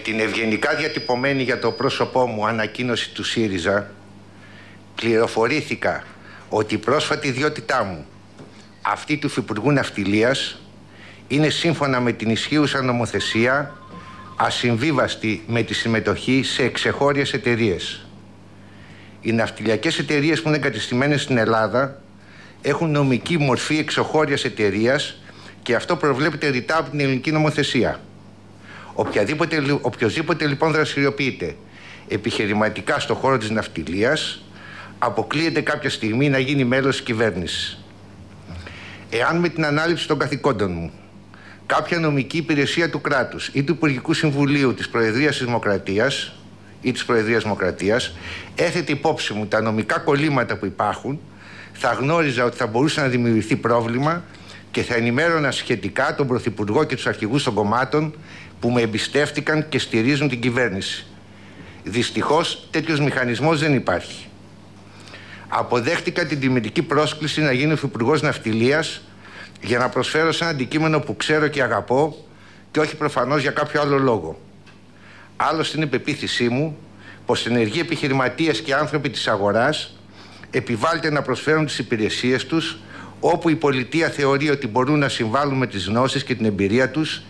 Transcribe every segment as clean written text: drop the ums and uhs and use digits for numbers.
Την ευγενικά διατυπωμένη για το πρόσωπό μου ανακοίνωση του ΣΥΡΙΖΑ πληροφορήθηκα ότι η πρόσφατη ιδιότητά μου, αυτή του Υφυπουργού Ναυτιλίας, είναι σύμφωνα με την ισχύουσα νομοθεσία ασυμβίβαστη με τη συμμετοχή σε εξεχώριες εταιρείες. Οι ναυτιλιακές εταιρείες που είναι εγκατεστημένες στην Ελλάδα έχουν νομική μορφή εξωχώριας εταιρείας και αυτό προβλέπεται ρητά από την ελληνική νομοθεσία. Οποιοςδήποτε λοιπόν δραστηριοποιείται επιχειρηματικά στον χώρο της ναυτιλίας αποκλείεται κάποια στιγμή να γίνει μέλος της κυβέρνησης. Εάν με την ανάληψη των καθηκόντων μου κάποια νομική υπηρεσία του κράτους ή του Υπουργικού Συμβουλίου της Προεδρίας της Δημοκρατίας ή της Προεδρίας Δημοκρατίας έθετε υπόψη μου τα νομικά κολλήματα που υπάρχουν, θα γνώριζα ότι θα μπορούσε να δημιουργηθεί πρόβλημα και θα ενημέρωνα σχετικά τον Πρωθυπουργό και τους αρχηγούς των κομμάτων που με εμπιστεύτηκαν και στηρίζουν την κυβέρνηση. Δυστυχώς τέτοιος μηχανισμός δεν υπάρχει. Αποδέχτηκα την τιμητική πρόσκληση να γίνω Υφυπουργός Ναυτιλίας για να προσφέρω σε ένα αντικείμενο που ξέρω και αγαπώ και όχι προφανώς για κάποιο άλλο λόγο. Άλλωστε είναι πεποίθησή μου πως ενεργοί επιχειρηματίες και άνθρωποι της αγοράς επιβάλλεται να προσφέρουν τις υπηρεσίες τους όπου η πολιτεία θεωρεί ότι μπορούν να συμβάλλουν με τις γνώσεις και την εμπειρία τους,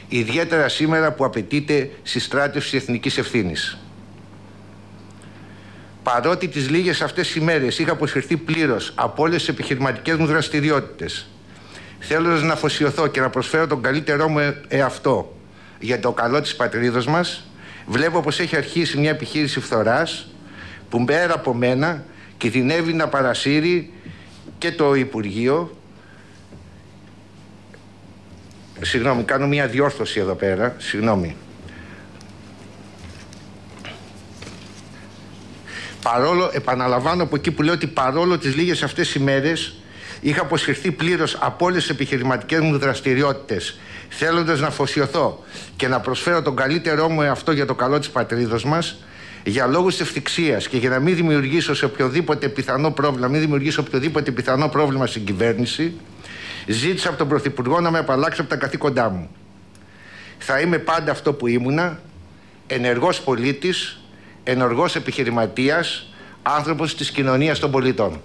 ιδιαίτερα σήμερα που απαιτείται συστράτευση εθνικής ευθύνης. Παρότι τις λίγες αυτές ημέρες είχα αποσυρθεί πλήρως από όλες τις επιχειρηματικές μου δραστηριότητες, θέλοντας να αφοσιωθώ και να προσφέρω τον καλύτερό μου εαυτό για το καλό της πατρίδος μας, βλέπω πως έχει αρχίσει μια επιχείρηση φθοράς που πέρα από μένα κινδυνεύει να παρασύρει και το Υπουργείο. Συγγνώμη, κάνω μια διόρθωση εδώ πέρα. Συγγνώμη. Επαναλαμβάνω από εκεί που λέω ότι παρόλο τις λίγες αυτές ημέρες είχα αποσυρθεί πλήρως από όλες τις επιχειρηματικές μου δραστηριότητες, θέλοντας να αφοσιωθώ και να προσφέρω τον καλύτερό μου εαυτό για το καλό της πατρίδος μας, για λόγους ευθυξίας και για να μην δημιουργήσω οποιοδήποτε πιθανό πρόβλημα στην κυβέρνηση, ζήτησα από τον Πρωθυπουργό να με απαλλάξει από τα καθήκοντά μου. Θα είμαι πάντα αυτό που ήμουνα, ενεργός πολίτης, ενεργός επιχειρηματίας, άνθρωπος της κοινωνίας των πολιτών.